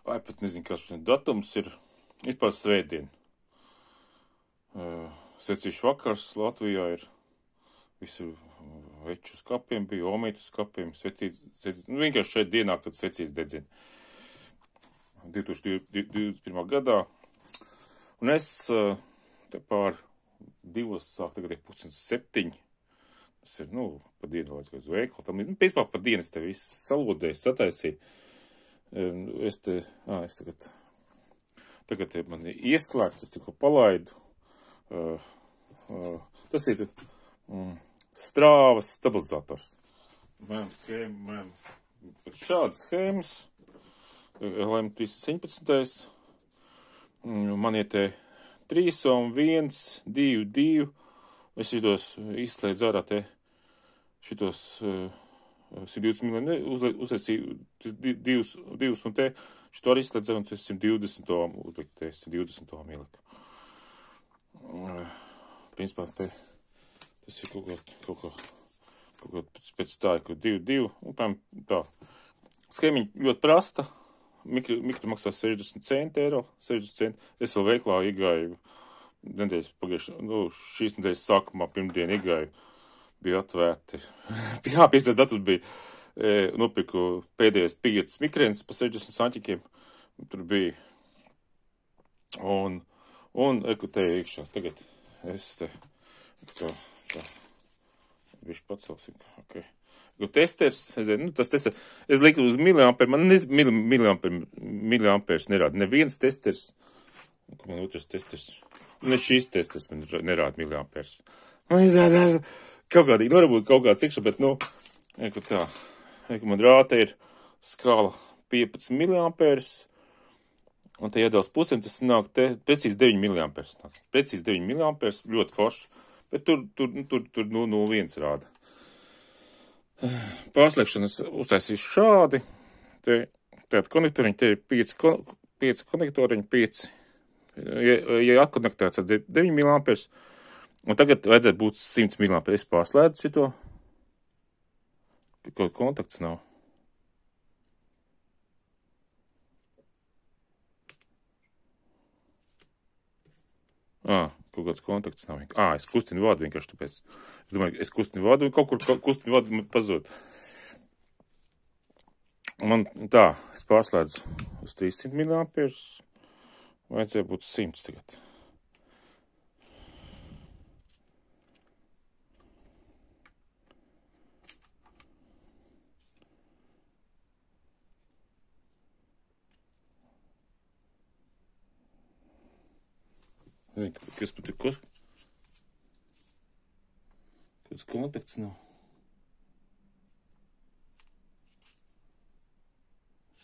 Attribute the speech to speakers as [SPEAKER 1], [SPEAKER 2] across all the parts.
[SPEAKER 1] vai pat nezinu, kas šodien datums ir, vispār svētdien. Secīšu vakars Latvijā ir visi veču skapiem, bija omītu skapiem, svetīts, vienkārši šeit dienā, kad svecīts dedzina. 2021. gadā. Un es te pār 2 sāku, tagad ir 6:07. Tas ir, pa dienu vajag uz veikalu. Tam ir, pēc pa dienu es te visu salodēju, sataisīju. Es tagad man ir ieslēgts, es tikko palaidu. Tas ir strāvas stabilizators. Mēm šādas schēmas, LM317. Man ir te 3 un 1, 2, 2. Es šitos izslēdzu ārā te šitos 120 miljonu, uzliesīju 2 un te šito arī izslēdzu un 120 uzlikt, te 120 ieliku. Principā te tas ir kaut kā pēc tā, ka 2, 2, un tā. Schēmiņa ļoti prasta, mikro maksā 60 centi eiro, 60 centi. Es vēl veiklā iegāju nedēļas šīs nedēļas sākumā, pirmdien iegāju, bija atvērti. 5. datums bija, nopirku pēdējais 5 mikrēns pa 60 santikiem, tur bija. Un eku te iekšā, tagad es te, tā, bišķi pacelsim, ok. Testers, tas testers, es liku uz miliamperu, man miliamperes nerāda, neviens testers, man otrs testers, ne šis testers man nerāda miliamperes. Man izrādās varbūt kaut kāds ikšā, bet, tā, man rāta ir skala 15 miliamperes, un te iedals pusēm, tas nāk te precīzi 9 miliamperes. Precīzi 9 miliamperes, ļoti forši, bet tur 0,1 rāda. Pārslēgšanas uztaisīšu šādi. Tātad konektoriņi, te ir 5 konektoriņi, 5. Ja atkonektēts, tad 9 miliamperes. Un tagad vajadzētu būt 100 miliamperes. Es pārslēdzu šito. Kaut kontakts nav. Kaut kāds kontakts nav. Es kustinu vadu vienkārši tāpēc. Es domāju, es kustinu vadu un kaut kur kustinu vadu man pazūd. Man tā, es pārslēdzu uz 300 miliamperes. Vajadzēja būt 100 tagad. Kas pat ir kāds kontakts nav.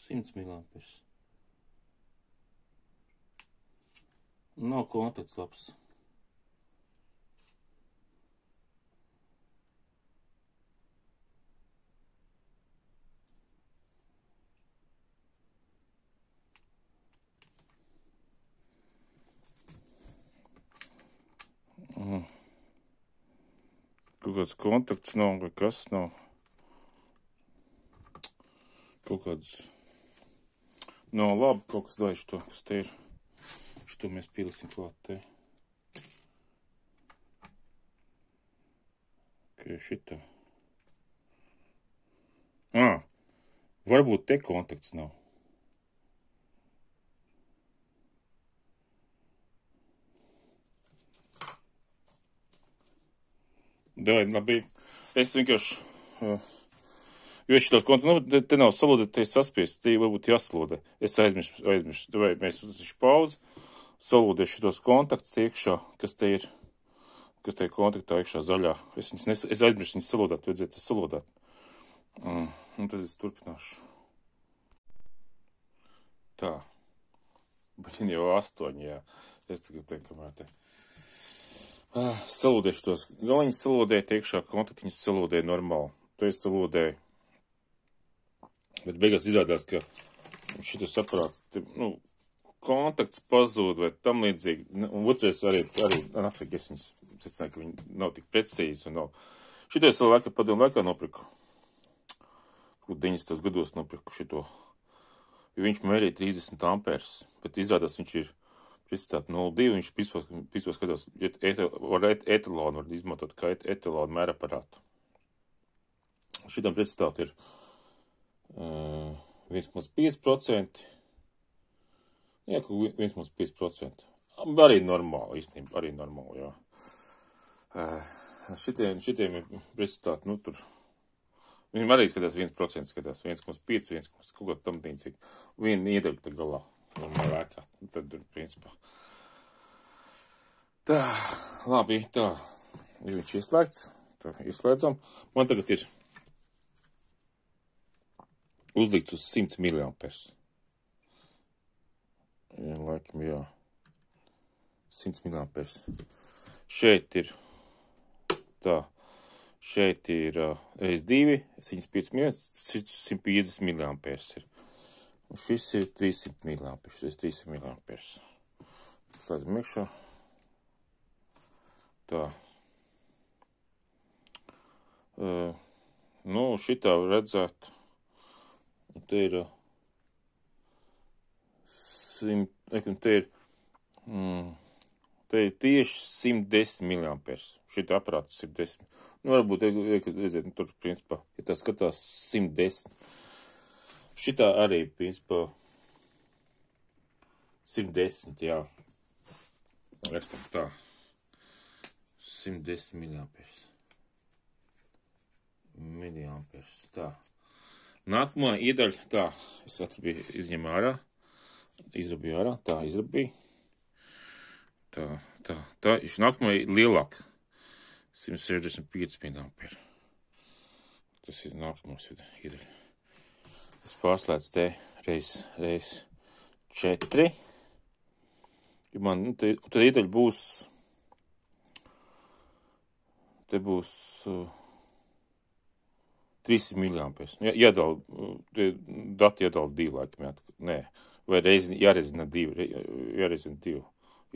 [SPEAKER 1] 100 miliamperes. Nav kontakts labs. Kaut kāds kontakts nav, vai kas nav. Kaut kāds nav labi, kaut kas dāj šito, kas te ir. Šito mēs pieliksim klāt te. Ok, šito. Varbūt te kontakts nav. Labi, es vienkārši, jo šitos kontaktus, te nav salodēt, te saspiest, te varbūt jāsalodē. Es aizmiršu, vai mēs uztaisīšu pauzi, salodēšu šitos kontaktus iekšā, kas te ir kontaktā iekšā zaļā. Es aizmiršu viņus salodēt, vajadzētu salodēt. Un tad es turpināšu. Tā. Bet viņi jau 8, jā. Es tagad te, kamēr te. Salodēšu tos galiņus, salodēju iekšā, kontaktiņus salodēju normāli. To es salodēju. Bet beigās izrādās, ka šitas aparāts, kontakts pazūd vai tam līdzīgi. Un otrais arī nafīgi, es viņus secināju, ka viņi nav tik precīzi un nav. Šito es vēl padomu laikā nopirku. 90. gados nopirku šito jo viņš mērīja 30 amperes, bet izrādās viņš ir precizitāte 0,2, viņš principā skatās, etalonu var izmantot kā etalonu mēraparātu. Šitam precizitāte ir 1,5%. Jā, 1,5%. Arī normāli, īstenībā, arī normāli, jā. Šitiem ir precizitāte, nu, tur. Viņam arī skatās 1%, skatās 1,5, 1, kaut kā tam tīcīgi. Viena iedaļa te galā, normāli lēkā. Tad tur, principā. Tā, labi, tā. Ja viņš ieslēgts, tā ieslēdzam. Man tagad ir uzlikts uz 100 miliamperes. Jā, laikam, jā. 100 miliamperes. Šeit ir tā. Šeit ir reiz 2, 75 miliamperes ir. Un šis ir 300 miliamperes. Šis ir 300 miliamperes. Slēdzam iekšā. Tā. Nu, šitā redzēt. Te ir 100, te ir tieši 110 miliamperes. Šitā aparāts 110. Nu, varbūt, redziet, tur, principā, ja tā skatās 110. Šitā arī, principā, 110, jā. Rakstam tā. 110 miliamperes. Miliamperes, tā. Nākamā iedaļa, tā, es atrabīju, izņemu ārā. Izrabīju ārā, tā, izrabīju. Tā, nākamā ir lielāka. 165 miliamperi. Tas ir nākamās iedaļa. Es pārslēdzu te reiz 4. Ja man, nu, tad iedaļa būs, te būs 300 miliamperes. Iedala, dati iedala 2 laikam, nē. Vai jārezina 2, jārezina 2.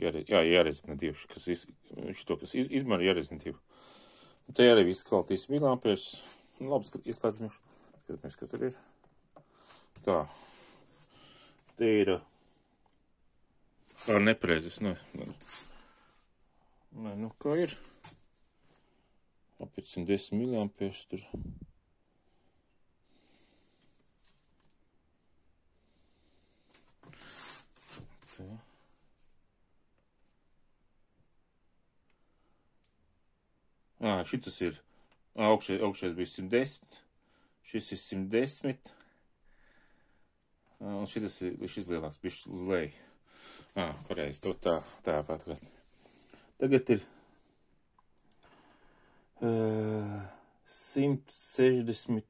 [SPEAKER 1] Jā, jārezina 2, kas izmēra jārezina 2. Te arī viss kā 300 miliamperes. Labi, ieslēdzamies. Skatāmies, ka tur ir. Tā. Te ir ar nepareizes. Nē, nu kā ir? Apēc 110 miliamperes tur. Tā. Šitas ir, augšais bija 110, šis ir 110, un šis lielāks, bišķi uz leju. Pareizi, to tā jāpātrāt. Tagad ir 160,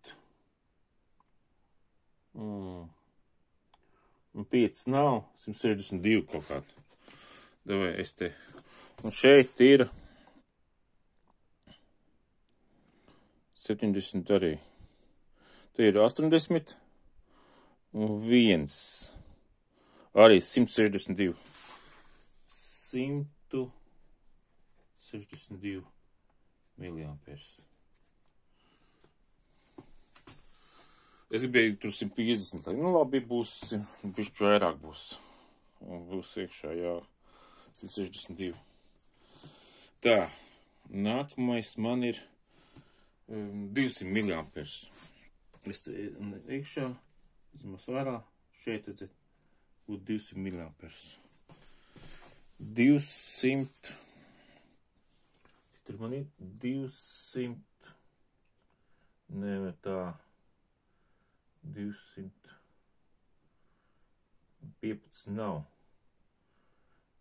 [SPEAKER 1] un 5 nav, 162 kaut kādu. Davai, es te, un šeit ir 70 arī. Te ir 80 un 1. Arī 162. 162 miliamperes. Es gribēju tur 150. Nu labi, būs, bišķi vairāk būs. Būs iekšā, jā, 162. Tā, nākamais man ir 200 miliamperes. Es iekšā, izmās vērā, šeit redzēt, būtu 200 miliamperes. 200, tur man ir 200, ne tā, 215 nav,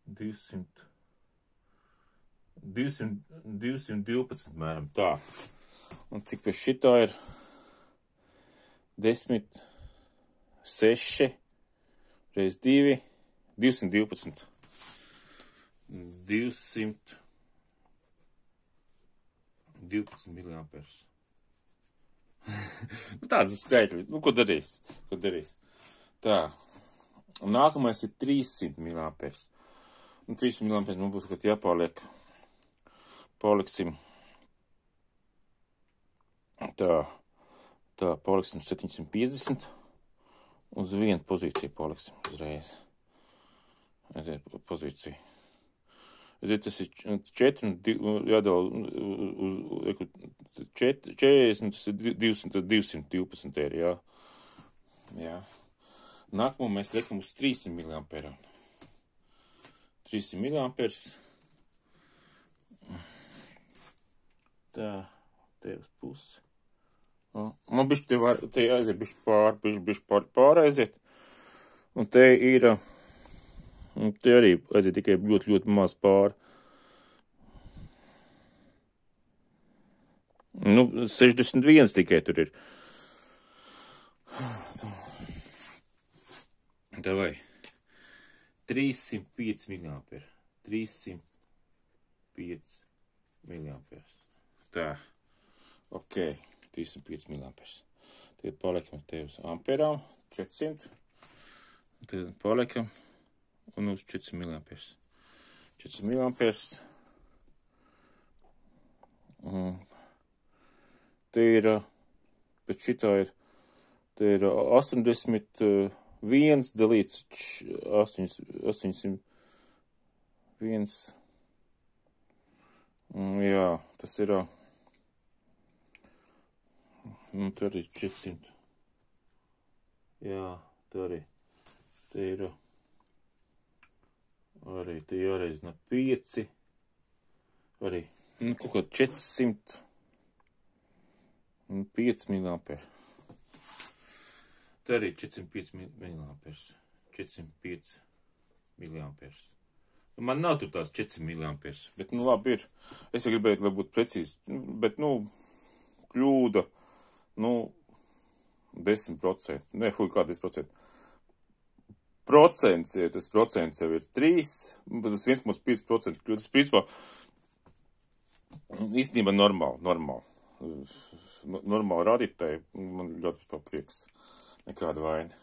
[SPEAKER 1] 212 mēram, tā. Un cik pēc šitā ir 10, 6, reiz 2, 212. 212 miliamperes. Tādas skaitļi. Nu, ko darīs? Tā. Un nākamais ir 300 miliamperes. Un 300 miliamperes man būs, kad jāpāliek. Paliksim. Tā, paliksim 750. Uz vienu pozīciju paliksim uzreiz. Aiziet pozīciju. Aiziet, tas ir 4, jādala uz 40, tas ir 212 eiro, jā. Jā. Nākamo mēs liekam uz 300 mAh. 300 mAh. Tā, te uz pusi. Man bišķi te aiziet bišķi pāraiziet. Un te ir, te arī aiziet tikai ļoti maz pāri. Nu, 61 tikai tur ir. Davai. 305 mAh. 305 mAh. Tā. Ok. 305 mAh. Tagad paliekam te uz amperām. 400. Tad paliekam. Un uz 400 mAh. 400 mAh. Te ir, pēc šitā ir, te ir 81 dalīts 801. Jā, tas ir, tur arī 400. Jā, tur arī, te ir, arī te jāreizina 5, arī, kaut kā 405 mAh. Te arī 405 mAh. 405 mAh. Man nav tur tās 400 mAh, bet, labi ir. Es jau gribēju, lai būtu precīzi, bet, kļūda, 10%. Ne, kā 10%. Procents, ja tas procents jau ir 3, bet tas 1,5% kļūdas. Principā, īstenībā normāli. Normāli rādītāji, man ļoti vispār prieks. Nekāda vaina.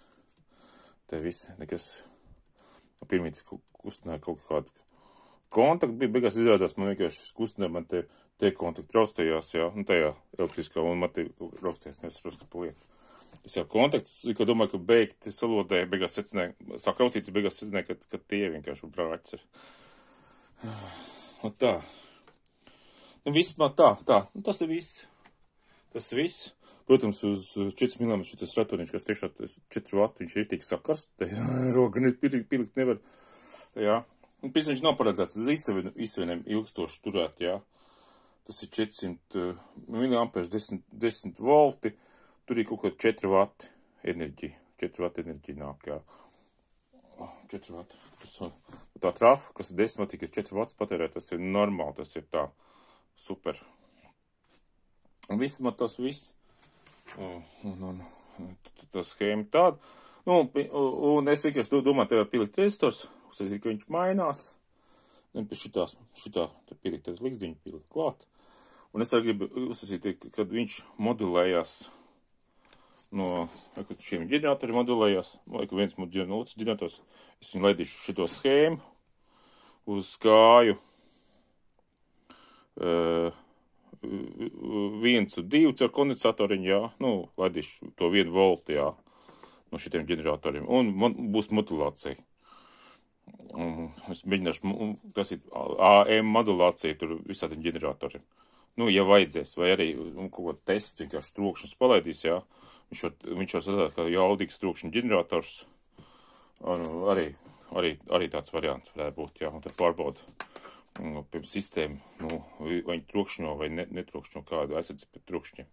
[SPEAKER 1] Te viss, nekas. Pirmīt kustināja kaut kādu kontaktu, bija beigās izrādās, man vienkārši kustināja, man te kontakti raustējās, jā, tajā elektriskā, un man te raustējās, nesaprostu, ka paliek. Es jau kontakts, ka domāju, ka beigti salodēja, beigās secināja, sāk raustīt, beigās secināja, ka tie vienkārši brāķis ir. Un tā. Viss man tā, tas ir viss. Tas viss. Protams, uz 4 mAh šitas ratoniņš, kas tiešā 4 vati, viņš ir tik sakars, te roga pilikt nevar. Jā. Un pēc viņš nav paredzēts uz izsvieniem ilgstoši turēt, jā. Tas ir 400 mAh, 10 volti, tur ir kaut kā 4 vati enerģija. 4 vati enerģija nāk, jā. 4 vati. Tā trafa, kas ir 10 vati, kas 4 vats patērē, tas ir normāli, tas ir tā super. Un viss man tas viss. Tā schēma tāda. Un es vienkārši domāju, tev pielikt rezistors, uztaisīt, ka viņš mainās. Šitā pielikt līgzdiņu, pielikt klāt. Un es arī gribu uztaisīt, kad viņš modulējās no, kad šiem ģeneratori modulējās, vai ka viens otrs ģenerators, es viņu laidīšu šito schēmu uz kāju 1 un 2 caur kondensatoriņu, jā, laidīšu to 1 voltu, jā, no šitiem ģeneratoriem, un būs modulācija. Es mēģināšu, tas ir AM modulācija tur visādiem ģeneratoriem. Ja vajadzēs, vai arī kaut ko testu, vienkārši trokšņus palaidīs, jā, viņš var sadāt kā jaudīgs trokšņu ģenerators, arī tāds variants varētu būt, jā, un tad pārbauda. Pie sistēmu, vai viņi trokšņo vai netrokšņo kādu aizsardzību pret trokšņiem.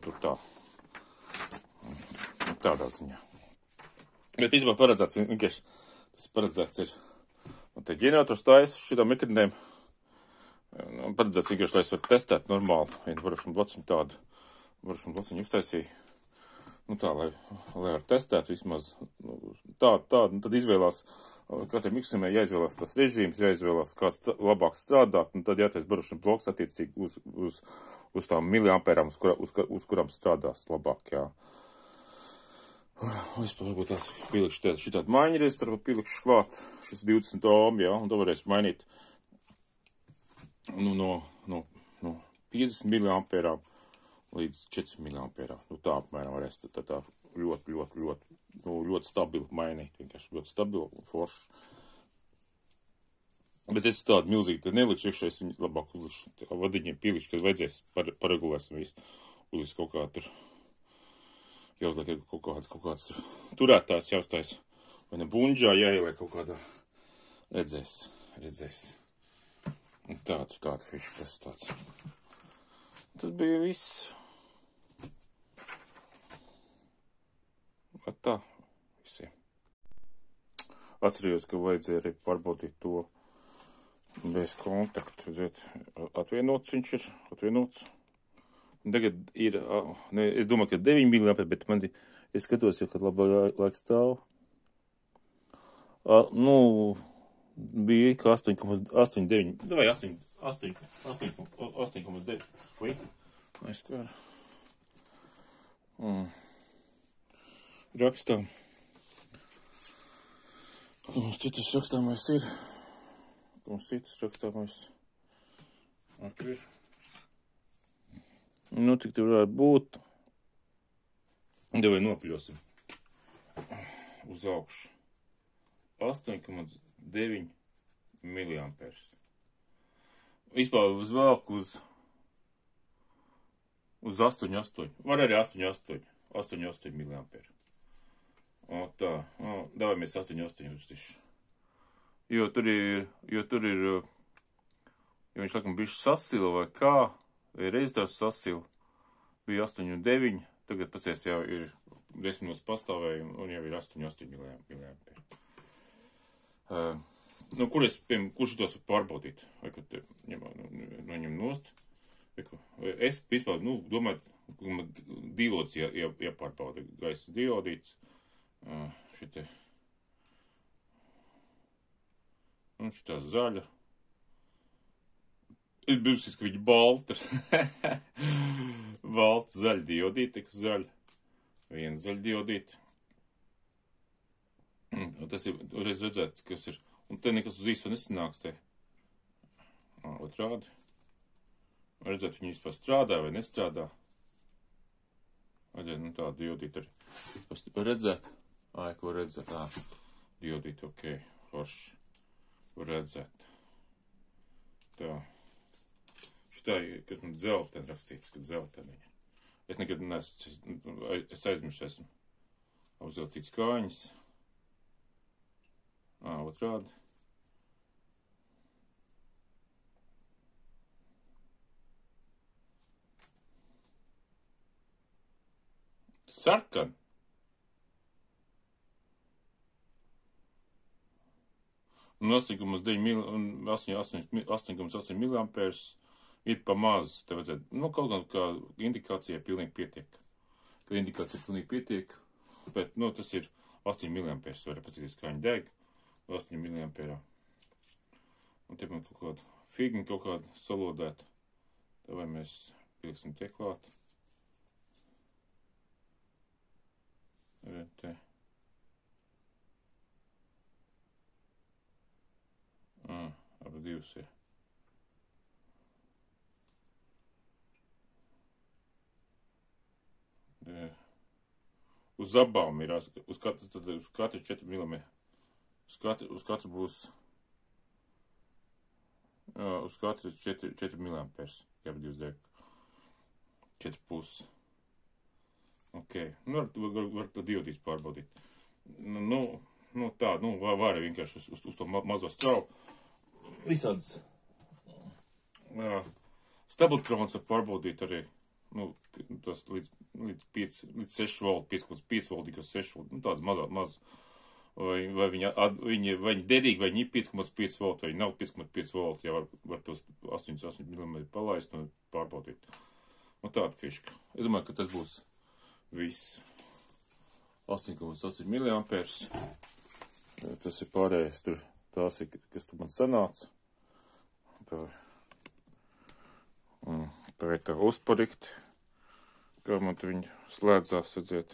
[SPEAKER 1] Tur tā. Tādā ziņā. Bet īstenībā paredzēts, vienkārši tas paredzēts ir. Un te ģenerators taisa šitām mikrinēm. Paredzēts vienkārši, lai es varu testēt normāli. Vienu varošanu blociņu tādu. Varošanu blociņu uztaisīju. Tā, lai var testēt vismaz. Tādu, un tad izvēlās. Katrai miksinē jāizvēlās tas režīms, jāizvēlās kāds labāk strādāt, un tad jātais barošana bloks attiecīgi uz tām miliampērām, uz kurām strādās labāk, jā. Vispār varbūt tās pielikšu šitādu maiņu rezistoru, pielikšu klāt, šis 20 ohm, jā, un to varēs mainīt no 50 miliampērām līdz 4 miliampērā. Nu, tā apmēram varēs tā ļoti stabili mainīt. Vienkārši ļoti stabili un forši. Bet es tādu milzīgi te nelikšu iekšā, es viņu labāk uzlikšu vadiņiem pīlišu, kad vajadzēs paregulēsim visu. Uzliks kaut kā tur. Jāuzliek kaut kāds turētājs, jāuztais. Vai ne bunģā jāieliek kaut kādā. Redzēs. Un tādu fišu, tas tāds. Tas bija viss. Tā, visiem. Atcerījos, ka vajadzēja arī pārbaudīt to bez kontaktu. Ziniet, atvienots viņš ir, atvienots. Tagad ir, es domāju, ka 9 miliamperi, bet es skatos, jau, kad labā laika stāv. Bija kā 8,9, vai 8,9. Vai? Aizskar. Rakstām. Kā mums citas rakstāmais ir? Ak ir. Nu, tik te varētu būt. Davai nopļosim. Uz augšu. 8,9 miliamperes. Vispār uzvelk uz 8,8. Var arī 8,8 miliamperi. O tā, davai mēs 8,8 uztišu. Jo tur ir, ja viņš laikam bišķi sasila vai kā, vai reiz tās sasila, bija 8,9, tagad pēc jau ir 10 minūtes pastāvēja un jau ir 8,8 miliamperi. Kurš tos var pārbaudīt? Vai kad noņem nost? Es vispār, domāju, ka diods jāpārbauda. Gaisa diodīts. Šitā zaļa. Es būs, ka viņa balta. Balta zaļa diodīta, tik zaļa. Viena zaļa diodīta. Tas ir uzreiz redzēts, kas ir. Un te nekas uz īsto nesanāks te. Otrādi. Redzēt, viņi vispār strādā vai nestrādā. Vajadzētu, tādu diodītu arī. Var redzēt? Ko redzēt? Diodītu, ok. Forši. Var redzēt. Tā. Šitā, kad man dzelteni rakstīts, kad dzelteniņa. Es nekad es aizmiršu esmu. Apzeltīts kāņas. Otrādi. Sarkan. Un 8,8 miliamperes ir pa maz. Te vajadzētu, kaut kā indikācija pilnīgi pietiek. Bet, tas ir 8 miliamperes. Var paskatīties, kā viņi deg. 8 miliamperā. Un te man kaut kādu figni kaut kādu salodēt. Tā vai mēs pieliksim te klāt. Te. Abi divas ir. Uz abām ir, uz katru 4 mm. Uz katru būs, uz katru 4 miliamperes, jābūt divas deg. 4,5. Ok, var tā diodīs pārbaudīt. Var vienkārši uz to mazo strauju. Visāds. Stabilitrons var pārbaudīt arī, tas līdz 6 volt, 5,5 volt, 6 volt, tāds maz. Vai viņi derīgi, vai viņi ir 5,5 volt, vai viņi nav 5,5 volt, ja var tos 8 mm palaist un pārbaudīt. Un tāda fiška. Es domāju, ka tas būs viss. 8,8 miliamperes. Tas ir pārējais tur, tās ir, kas tur man sanāca. Tā ir tā uzparikt, kā man te viņi slēdzās, redziet.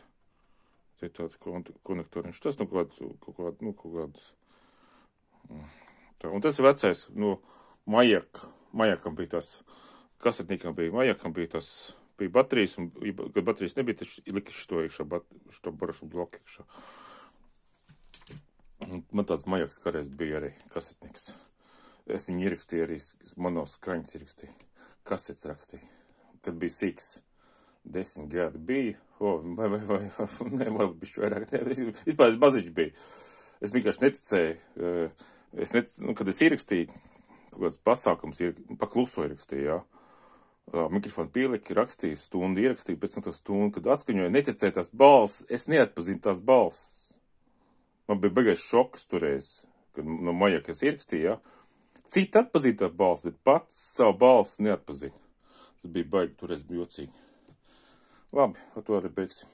[SPEAKER 1] Te ir tāda konektoriņš. Tas kaut kāds. Tā. Un tas ir vecais, majakam bija tās, kasetnīkam bija majakam bija tās bija baterijas, un, kad baterijas nebija, tad lika šo iekšā, šo barašu bloku iekšā. Un man tāds majaks kādreiz bija arī kasetniks. Es viņu ierakstīju arī, mono skraņas ierakstīju, kasets rakstīju, kad bija sīks. 10 gadi bija, vai, varbūt bišķi vairāk, vispār es maziņš biju. Es vienkārši neticēju, kad es ierakstīju, kaut kāds pasākums, pa kluso ierakstīju, jā. Mikrofonu pieliki, rakstīju, stundu ierakstīju, pēc tam to stundu, kad atskaņoju, neticēju tās balss, es neatpazinu tās balss. Man bija baigais šoks toreiz, kad no majaka es ierakstīju, jā. Citi atpazīja tā balss, bet pats savu balss neatpazīja. Tas bija baigi, toreiz bija jocīgi. Labi, ar to arī beigsim.